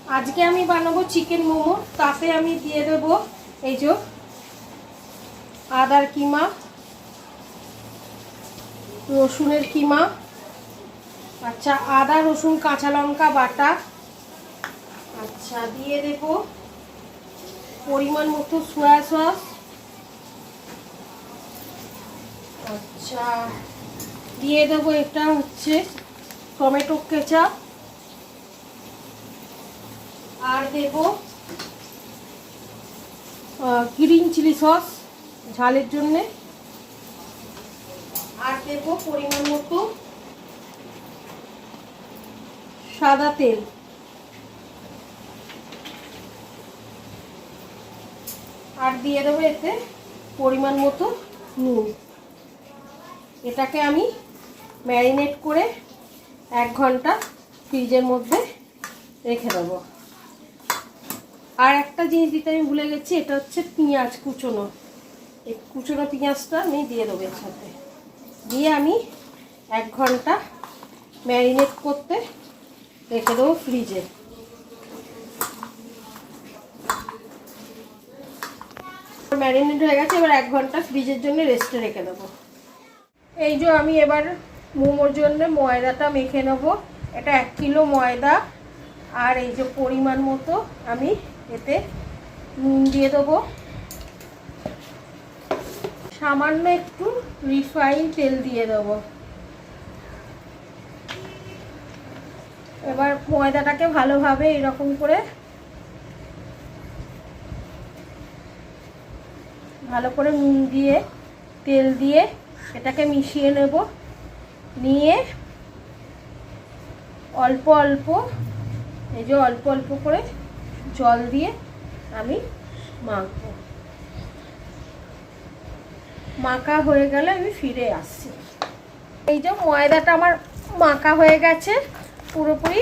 আজকে আমি বানাবো চিকেন মোমো। তাতে আমি দিয়ে দেবো এই যে আদার কিমা, রসুনের কিমা, আচ্ছা আদা রসুন কাঁচা লঙ্কা বাটা, আচ্ছা দিয়ে দেবো পরিমাণ মতো সয়া সস, আচ্ছা দিয়ে দেবো এটা হচ্ছে টমেটো কেচাপ, আর দেবো গ্রিন চিলি সস ঝালের জন্যে, আর দেবো পরিমাণ মতো সাদা তেল, আর দিয়ে দেবো এতে পরিমাণ মতো নুন। এটাকে আমি ম্যারিনেট করে 1 ঘন্টা ফ্রিজের মধ্যে রেখে দেবো। আর একটা জিনিস দিতে আমি ভুলে গেছি, এটা হচ্ছে পেঁয়াজ কুচোনো। এই কুচোনো পেঁয়াজটা আমি দিয়ে দেবো এর সাথে, দিয়ে আমি 1 ঘন্টা ম্যারিনেট করতে রেখে দেবো ফ্রিজে। ম্যারিনেট হয়ে গেছে, এবার 1 ঘন্টা ফ্রিজের জন্য রেস্টে রেখে দেবো। এই যে আমি এবার মোমোর জন্য ময়দাটা মেখে নেবো। এটা 1 কিলো ময়দা, আর এই যে পরিমাণ মতো আমি এতে নুন দিয়ে দেবো, সামান্য একটু রিফাইন তেল দিয়ে দেবো। এবার ময়দাটাকে ভালোভাবে এরকম করে ভালো করে নুন দিয়ে তেল দিয়ে এটাকে মিশিয়ে নেব। নিয়ে অল্প অল্প এই যে অল্প অল্প করে জল দিয়ে আমি মাখবো। মাখা হয়ে গেলে আমি ফিরে আসছি। এই যে ময়দাটা আমার মাখা হয়ে গেছে পুরোপুরি।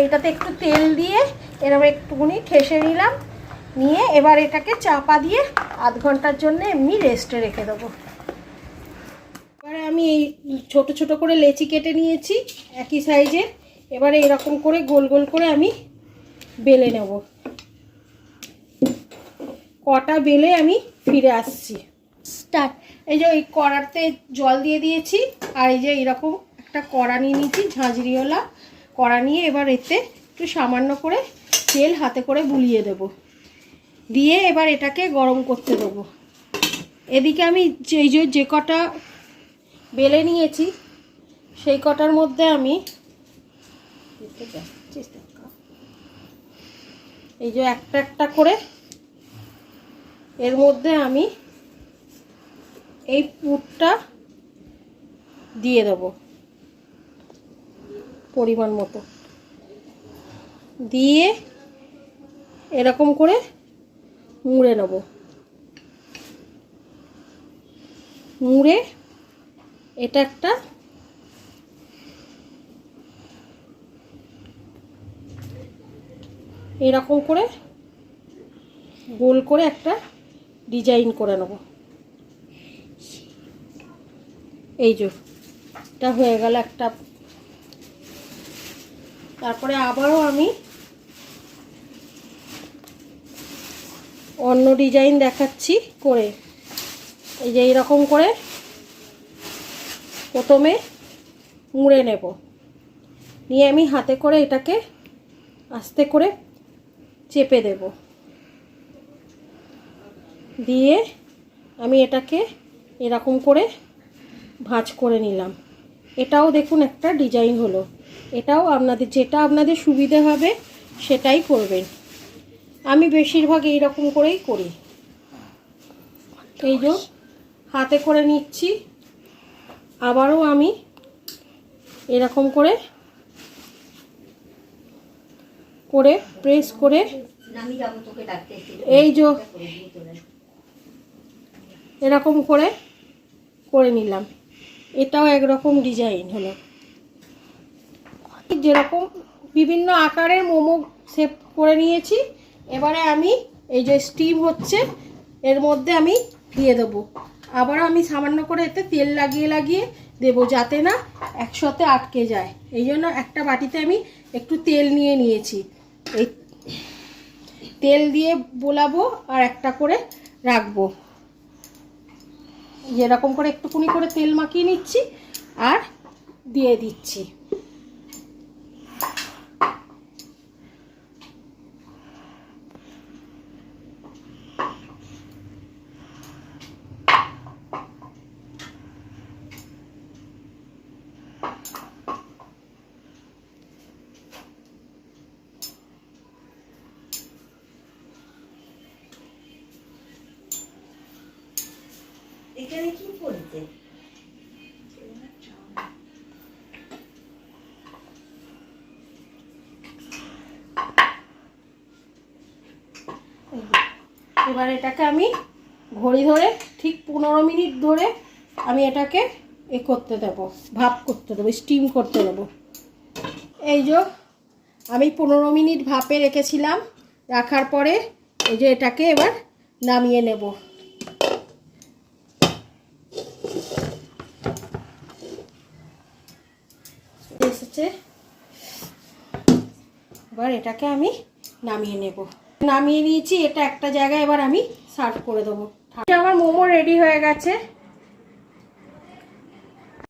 এইটাতে একটু তেল দিয়ে এরকম একটুখানি ঠেসে নিলাম, নিয়ে এবার এটাকে চাপা দিয়ে 1/2 ঘন্টার জন্য এমনি রেস্টে রেখে দেবো। এবারে আমি এই ছোট ছোট করে লেচি কেটে নিয়েছি একই সাইজের। এবারে এরকম করে গোল গোল করে আমি বেলে নেব। কটা বেলে আমি ফিরে আসছি। স্টার্ট। এই যে ওই কড়াতে জল দিয়ে দিয়েছি, আর এই যে এরকম একটা কড়া নিয়ে নিয়েছি, ঝাঁঝরিওয়ালা কড়া নিয়ে এবার এতে একটু সামান্য করে তেল হাতে করে বুলিয়ে দেব, দিয়ে এবার এটাকে গরম করতে দেবো। এদিকে আমি যে কটা বেলে নিয়েছি সেই কটার মধ্যে আমি এই যে একটা একটা করে এর মধ্যে আমি এই পুরটা দিয়ে দেবো পরিমাণ মতো, দিয়ে এরকম করে মুড়ে নেব। মুড়ে এটা একটা এরকম করে গোল করে একটা ডিজাইন করে নেব। এই যে এটা হয়ে গেল একটা। তারপরে আবারও আমি অন্য ডিজাইন দেখাচ্ছি করে। এই যে এইরকম করে প্রথমে মুড়ে নেব, নিয়ে আমি হাতে করে এটাকে আস্তে করে চেপে দেব, দিয়ে আমি এটাকে এরকম করে ভাঁজ করে নিলাম। এটাও দেখুন একটা ডিজাইন হলো। এটাও আপনাদের যেটা আপনাদের সুবিধে হবে সেটাই করবেন। আমি বেশিরভাগ এইরকম করেই করি। এই যে হাতে করে নিচ্ছি, আবারও আমি এরকম করে করে প্রেস করে এই যে এরকম করে করে নিলাম। এটাও একরকম ডিজাইন হলো। যেরকম বিভিন্ন আকারের মোমো শেপ করে নিয়েছি। এবারে আমি এই যে স্টিম হচ্ছে এর মধ্যে আমি দিয়ে দেবো। আবারও আমি সামান্য করে এতে তেল লাগিয়ে লাগিয়ে দেবো, যাতে না একসাথে আটকে যায়। এই জন্য একটা বাটিতে আমি একটু তেল নিয়ে নিয়েছি। তেল দিয়ে বোলাবো আর একটা করে রাখবো। এরকম করে একটুকুনি করে তেল মাখিয়ে নিচ্ছি আর দিয়ে দিচ্ছি। এখানে কি পড়েছে? এবার এটাকে আমি ঘড়ি ধরে ঠিক 15 মিনিট ধরে আমি এটাকে করতে দেবো, ভাপ করতে দেবো, স্টিম করতে দেবো। এই যে আমি 15 মিনিট ভাপে রেখেছিলাম, রাখার পরে এই যে এটাকে এবার নামিয়ে নেব। এসেছে, এবার এটাকে আমি নামিয়ে নেব। নামিয়ে নিয়েছি, এটা একটা জায়গায় এবার আমি সার্ভ করে দেবো। আমার মোমো রেডি হয়ে গেছে।